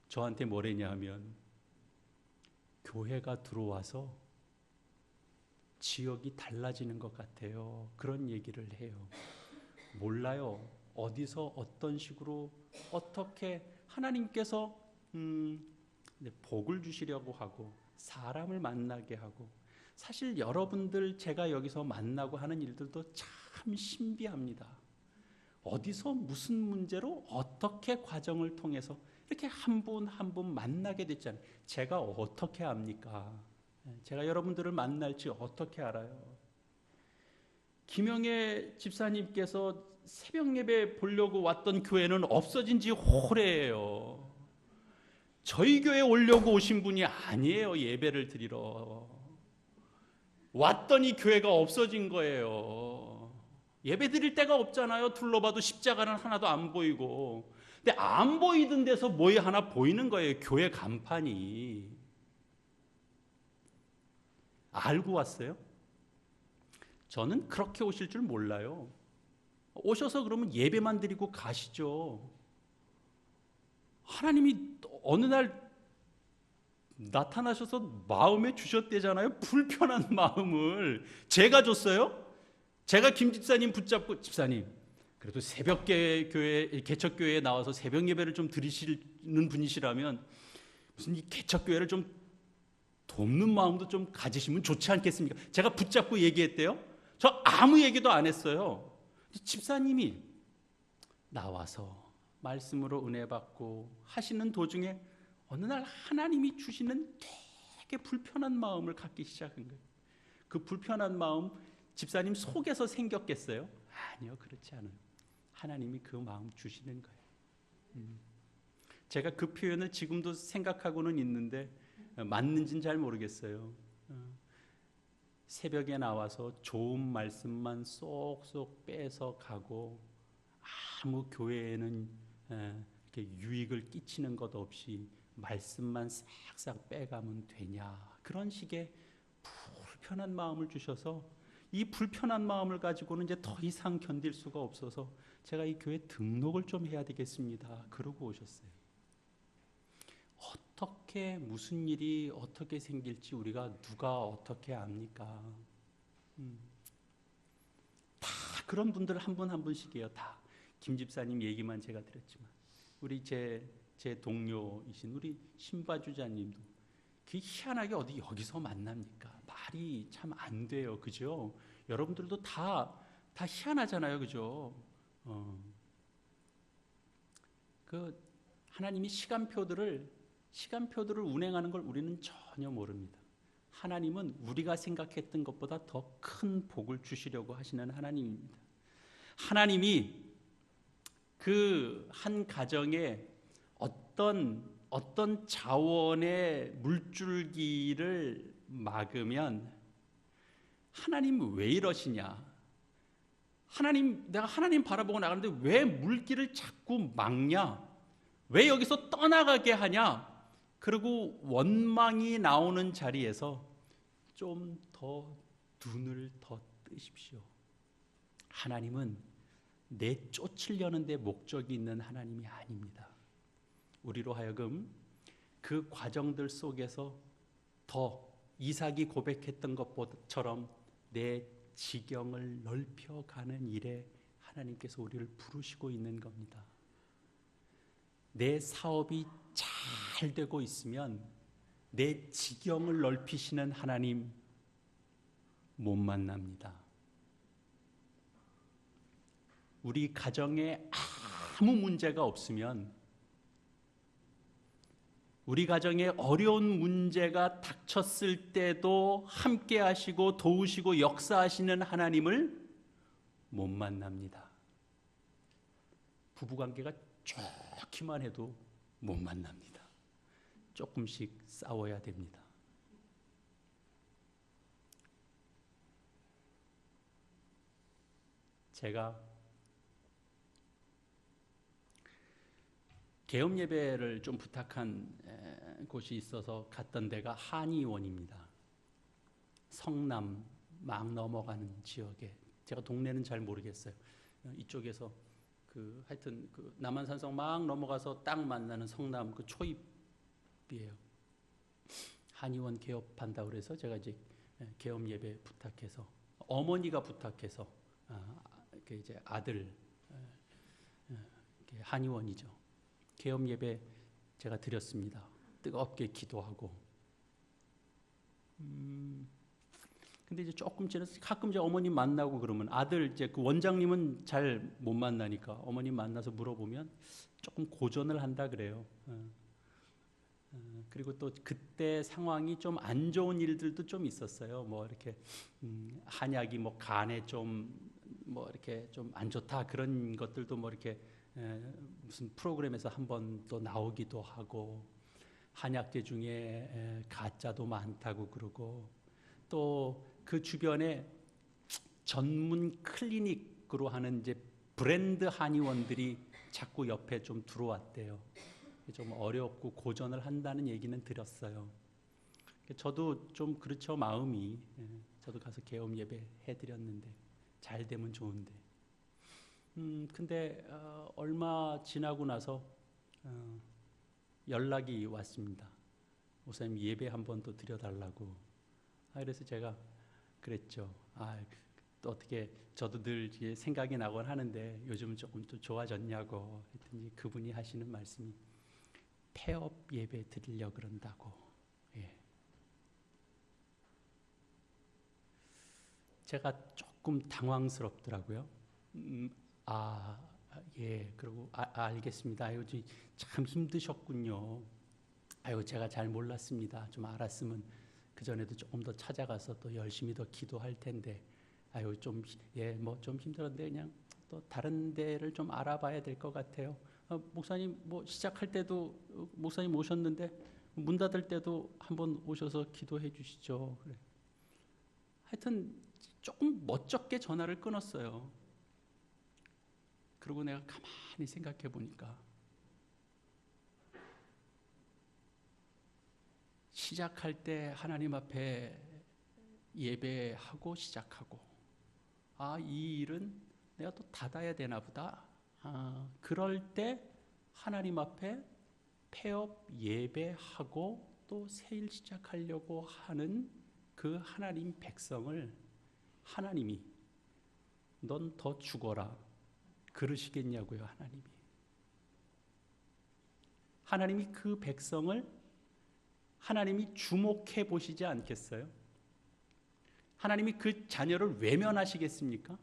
저한테 뭐랬냐 하면 교회가 들어와서 지역이 달라지는 것 같아요. 그런 얘기를 해요. 몰라요. 어디서 어떤 식으로 어떻게 하나님께서 복을 주시려고 하고 사람을 만나게 하고 사실 여러분들 제가 여기서 만나고 하는 일들도 참 신비합니다. 어디서 무슨 문제로 어떻게 과정을 통해서 이렇게 한 분 한 분 만나게 됐잖아요. 제가 어떻게 압니까? 제가 여러분들을 만날지 어떻게 알아요? 김영애 집사님께서 새벽 예배 보려고 왔던 교회는 없어진 지 오래예요. 저희 교회 오려고 오신 분이 아니에요. 예배를 드리러 왔더니 교회가 없어진 거예요. 예배 드릴 데가 없잖아요. 둘러봐도 십자가는 하나도 안 보이고. 근데 안 보이던 데서 뭐에 하나 보이는 거예요. 교회 간판이. 알고 왔어요? 저는 그렇게 오실 줄 몰라요. 오셔서 그러면 예배만 드리고 가시죠. 하나님이 어느 날 나타나셔서 마음에 주셨대잖아요. 불편한 마음을 제가 줬어요. 제가 김 집사님 붙잡고 집사님 그래도 새벽 교회 개척교회에 나와서 새벽 예배를 좀 드리시는 분이시라면 무슨 이 개척교회를 좀 돕는 마음도 좀 가지시면 좋지 않겠습니까? 제가 붙잡고 얘기했대요. 저 아무 얘기도 안 했어요. 집사님이 나와서 말씀으로 은혜 받고 하시는 도중에 어느 날 하나님이 주시는 되게 불편한 마음을 갖기 시작한 거예요. 그 불편한 마음 집사님 속에서 생겼겠어요? 아니요, 그렇지 않아요. 하나님이 그 마음 주시는 거예요. 제가 그 표현을 지금도 생각하고는 있는데 맞는지는 잘 모르겠어요. 새벽에 나와서 좋은 말씀만 쏙쏙 빼서 가고 아무 교회에는 이렇게 유익을 끼치는 것 없이 말씀만 싹싹 빼가면 되냐, 그런 식의 불편한 마음을 주셔서 이 불편한 마음을 가지고는 이제 더 이상 견딜 수가 없어서 제가 이 교회 등록을 좀 해야 되겠습니다. 그러고 오셨어요. 어떻게 무슨 일이 어떻게 생길지 우리가 누가 어떻게 압니까? 다 그런 분들 한 분 한 분씩이에요. 다 김 집사님 얘기만 제가 드렸지만 우리 제 동료이신 우리 신바주자님도 그 희한하게 어디 여기서 만납니까? 말이 참 안 돼요, 그죠? 여러분들도 다 희한하잖아요, 그죠? 그 하나님이 시간표들을 운행하는 걸 우리는 전혀 모릅니다. 하나님은 우리가 생각했던 것보다 더 큰 복을 주시려고 하시는 하나님입니다. 하나님이 그 한 가정에 어떤 자원의 물줄기를 막으면 하나님 왜 이러시냐? 내가 하나님 바라보고 나가는데 왜 물길을 자꾸 막냐? 왜 여기서 떠나가게 하냐? 그리고 원망이 나오는 자리에서 좀 더 눈을 더 뜨십시오. 하나님은 내쫓으려는 데 목적이 있는 하나님이 아닙니다. 우리로 하여금 그 과정들 속에서 더 이삭이 고백했던 것처럼 내 지경을 넓혀가는 일에 하나님께서 우리를 부르시고 있는 겁니다. 내 사업이 잘 되고 있으면 내 지경을 넓히시는 하나님 못 만납니다. 우리 가정에 아무 문제가 없으면, 우리 가정에 어려운 문제가 닥쳤을 때도 함께 하시고 도우시고 역사하시는 하나님을 못 만납니다. 부부관계가 좋기만 해도 못 만납니다. 조금씩 싸워야 됩니다. 제가 개업 예배를 좀 부탁한 곳이 있어서 갔던 데가 한의원입니다. 성남 막 넘어가는 지역에, 제가 동네는 잘 모르겠어요. 이쪽에서 하여튼 남한산성 막 넘어가서 딱 만나는 성남 그 초입이에요. 한의원 개업한다 그래서 제가 이제 개업 예배 부탁해서, 어머니가 부탁해서 이제 아들 한의원이죠. 개업 예배 제가 드렸습니다. 뜨겁게 기도하고. 근데 이제 조금 지나서 가끔 이제 어머님 만나고 그러면, 아들 이제 그 원장님은 잘 못 만나니까 어머님 만나서 물어보면 조금 고전을 한다 그래요. 그리고 또 그때 상황이 좀 안 좋은 일들도 좀 있었어요. 뭐 이렇게 한약이 뭐 간에 좀 뭐 이렇게 좀 안 좋다 그런 것들도 뭐 이렇게 무슨 프로그램에서 한 번 또 나오기도 하고, 한약재 중에 가짜도 많다고 그러고, 또 그 주변에 전문 클리닉으로 하는 이제 브랜드 한의원들이 자꾸 옆에 좀 들어왔대요. 좀 어렵고 고전을 한다는 얘기는 들었어요. 저도 좀 그렇죠, 마음이. 저도 가서 개업 예배 해드렸는데 잘 되면 좋은데. 근데 얼마 지나고 나서 연락이 왔습니다. 목사님 예배 한 번 더 드려달라고. 그래서 제가 그랬죠. 또 어떻게, 저도 늘 생각이 나곤 하는데 요즘은 조금 또 좋아졌냐고 했더니 그분이 하시는 말씀이 폐업 예배 드리려고 그런다고. 예. 제가 조금 당황스럽더라고요. 예, 그리고 알겠습니다. 아유, 참 힘드셨군요. 아유, 제가 잘 몰랐습니다. 좀 알았으면 그 전에도 조금 더 찾아가서 또 열심히 더 기도할 텐데, 아유, 좀 힘들었는데 그냥 또 다른 데를 좀 알아봐야 될 것 같아요. 목사님 뭐 시작할 때도 목사님 오셨는데 문 닫을 때도 한번 오셔서 기도해 주시죠. 그래. 하여튼 조금 멋쩍게 전화를 끊었어요. 그리고 내가 가만히 생각해 보니까 시작할 때 하나님 앞에 예배하고 시작하고, 이 일은 내가 또 닫아야 되나 보다. 그럴 때 하나님 앞에 폐업 예배하고 또 새 일 시작하려고 하는 그 하나님 백성을 하나님이 넌 더 죽어라 그러시겠냐고요. 하나님이 그 백성을 하나님이 주목해 보시지 않겠어요? 하나님이 그 자녀를 외면하시겠습니까?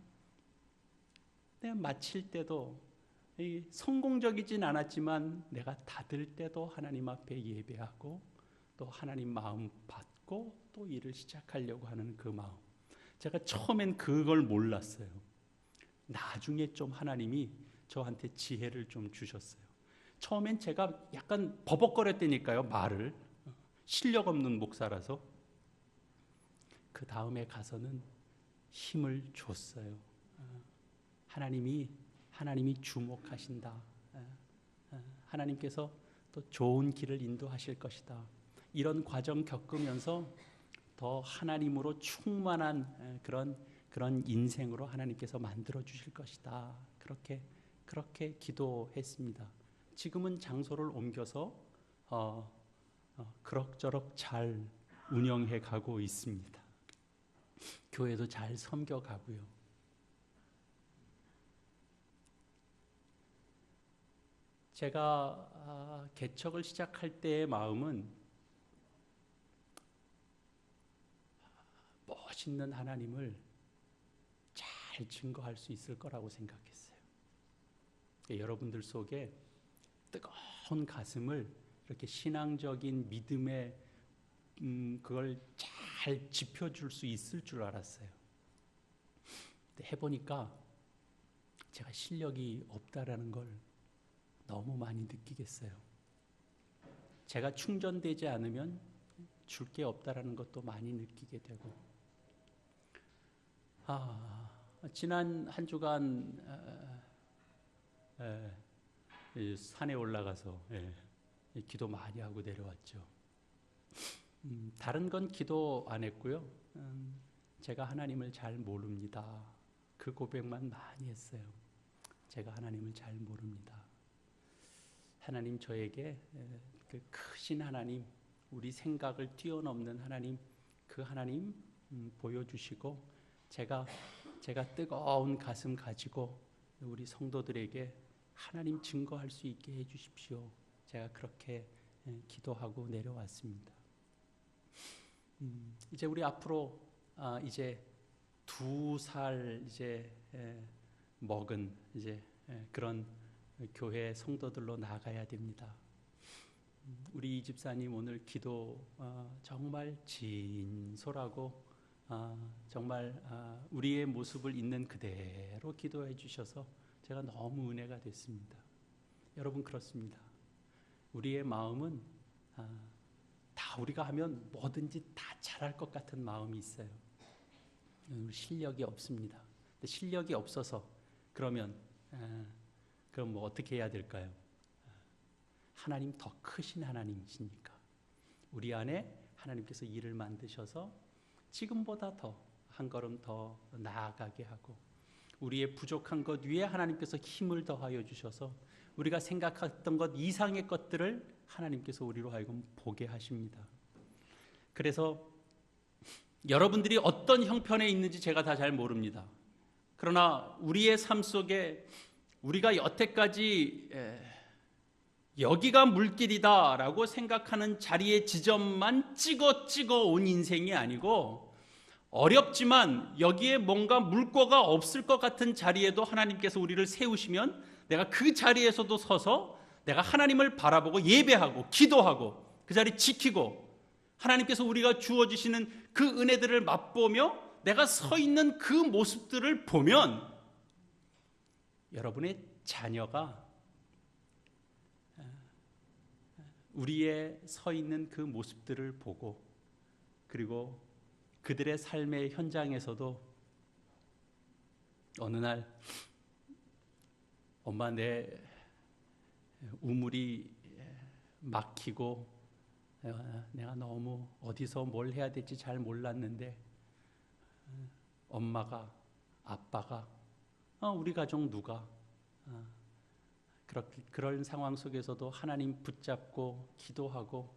내가 마칠 때도 성공적이진 않았지만 내가 닫을 때도 하나님 앞에 예배하고 또 하나님 마음 받고 또 일을 시작하려고 하는 그 마음. 제가 처음엔 그걸 몰랐어요. 나중에 좀 하나님이 저한테 지혜를 좀 주셨어요. 처음엔 제가 약간 버벅거렸다니까요, 말을. 실력 없는 목사라서. 그 다음에 가서는 힘을 줬어요. 하나님이 주목하신다. 하나님께서 또 좋은 길을 인도하실 것이다. 이런 과정 겪으면서 더 하나님으로 충만한 그런 인생으로 하나님께서 만들어 주실 것이다. 그렇게 기도했습니다. 지금은 장소를 옮겨서 그럭저럭 잘 운영해 가고 있습니다. 교회도 잘 섬겨 가고요. 제가 개척을 시작할 때의 마음은 멋있는 하나님을 잘 증거할 수 있을 거라고 생각했어요. 여러분들 속에 뜨거운 가슴을 이렇게 신앙적인 믿음의 그걸 잘 지펴줄 수 있을 줄 알았어요. 근데 해보니까 제가 실력이 없다라는 걸 너무 많이 느끼겠어요. 제가 충전되지 않으면 줄 게 없다라는 것도 많이 느끼게 되고, 지난 한 주간 산에 올라가서 기도 많이 하고 내려왔죠. 다른 건 기도 안 했고요. 제가 하나님을 잘 모릅니다. 그 고백만 많이 했어요. 제가 하나님을 잘 모릅니다. 하나님 저에게 그 크신 하나님, 우리 생각을 뛰어넘는 하나님, 그 하나님 보여주시고 제가 뜨거운 가슴 가지고 우리 성도들에게 하나님 증거할 수 있게 해주십시오. 제가 그렇게 기도하고 내려왔습니다. 이제 우리 앞으로 이제 2살 이제 먹은 이제 그런 교회 성도들로 나가야 됩니다. 우리 이 집사님 오늘 기도 정말 진솔하고 정말 우리의 모습을 있는 그대로 기도해 주셔서 제가 너무 은혜가 됐습니다. 여러분 그렇습니다. 우리의 마음은 다 우리가 하면 뭐든지 다 잘할 것 같은 마음이 있어요. 실력이 없습니다. 근데 실력이 없어서 그러면 그럼 뭐 어떻게 해야 될까요? 하나님 더 크신 하나님이시니까 우리 안에 하나님께서 일을 만드셔서 지금보다 더 한 걸음 더 나아가게 하고 우리의 부족한 것 위에 하나님께서 힘을 더하여 주셔서 우리가 생각했던 것 이상의 것들을 하나님께서 우리로 하여금 보게 하십니다. 그래서 여러분들이 어떤 형편에 있는지 제가 다 잘 모릅니다. 그러나 우리의 삶 속에 우리가 여태까지 여기가 물길이다라고 생각하는 자리의 지점만 찍어 온 인생이 아니고 어렵지만 여기에 뭔가 물꼬가 없을 것 같은 자리에도 하나님께서 우리를 세우시면 내가 그 자리에서도 서서 내가 하나님을 바라보고 예배하고 기도하고 그 자리 지키고 하나님께서 우리가 주어주시는 그 은혜들을 맛보며 내가 서 있는 그 모습들을 보면 여러분의 자녀가 우리의 서 있는 그 모습들을 보고 그리고 그들의 삶의 현장에서도 어느 날 엄마 내 우물이 막히고 내가 너무 어디서 뭘 해야 될지 잘 몰랐는데 엄마가 아빠가 우리 가족 누가 그런 상황 속에서도 하나님 붙잡고 기도하고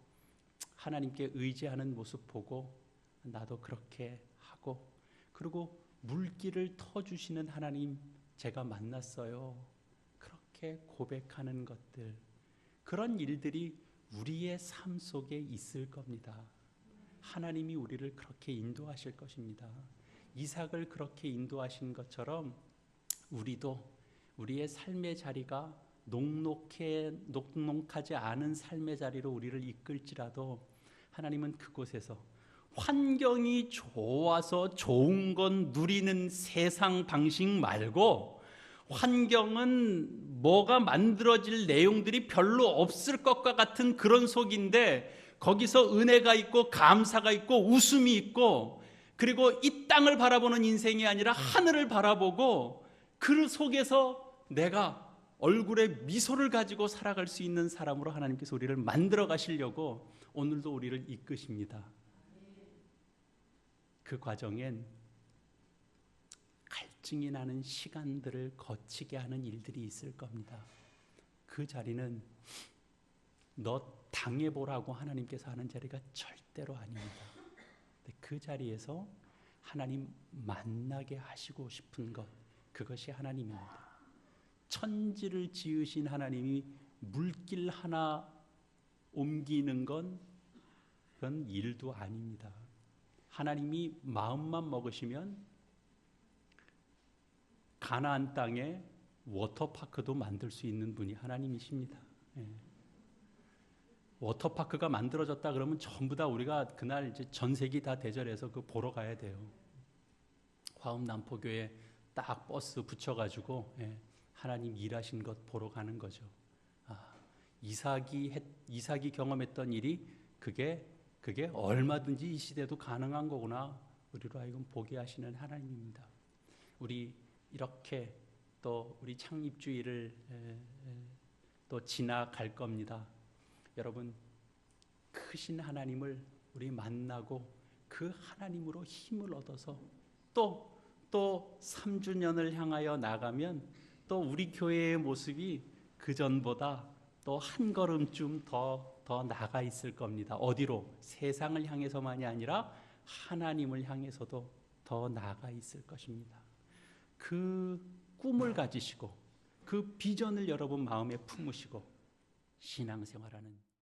하나님께 의지하는 모습 보고 나도 그렇게 하고 그리고 물길을 터주시는 하나님 제가 만났어요. 그렇게 고백하는 것들 그런 일들이 우리의 삶 속에 있을 겁니다. 하나님이 우리를 그렇게 인도하실 것입니다. 이삭을 그렇게 인도하신 것처럼 우리도 우리의 삶의 자리가 녹록하지 않은 삶의 자리로 우리를 이끌지라도 하나님은 그곳에서 환경이 좋아서 좋은 건 누리는 세상 방식 말고 환경은 뭐가 만들어질 내용들이 별로 없을 것과 같은 그런 속인데 거기서 은혜가 있고 감사가 있고 웃음이 있고 그리고 이 땅을 바라보는 인생이 아니라 하늘을 바라보고 그 속에서 내가 얼굴에 미소를 가지고 살아갈 수 있는 사람으로 하나님께서 우리를 만들어 가시려고 오늘도 우리를 이끄십니다. 그 과정엔 갈증이 나는 시간들을 거치게 하는 일들이 있을 겁니다. 그 자리는 너 당해보라고 하나님께서 하는 자리가 절대로 아닙니다. 그 자리에서 하나님 만나게 하시고 싶은 것 그것이 하나님입니다. 천지를 지으신 하나님이 물길 하나 옮기는 건 그건 일도 아닙니다. 하나님이 마음만 먹으시면 가나안 땅에 워터파크도 만들 수 있는 분이 하나님이십니다. 워터파크가 만들어졌다 그러면 전부 다 우리가 그날 이제 전세기 다 대절해서 그 보러 가야 돼요. 화엄남포교에 딱 버스 붙여가지고 하나님 일하신 것 보러 가는 거죠. 이삭이 경험했던 일이 그게 얼마든지 이 시대도 가능한 거구나. 우리로 하여금 보게 하시는 하나님입니다. 우리 이렇게 또 우리 창립주의를 또 지나갈 겁니다. 여러분 크신 하나님을 우리 만나고 그 하나님으로 힘을 얻어서 또 3주년을 향하여 나가면 또 우리 교회의 모습이 그전보다 또 한 걸음쯤 더 나가 있을 겁니다. 어디로? 세상을 향해서만이 아니라 하나님을 향해서도 더 나가 있을 것입니다. 그 꿈을 가지시고 그 비전을 여러분 마음에 품으시고 신앙생활하는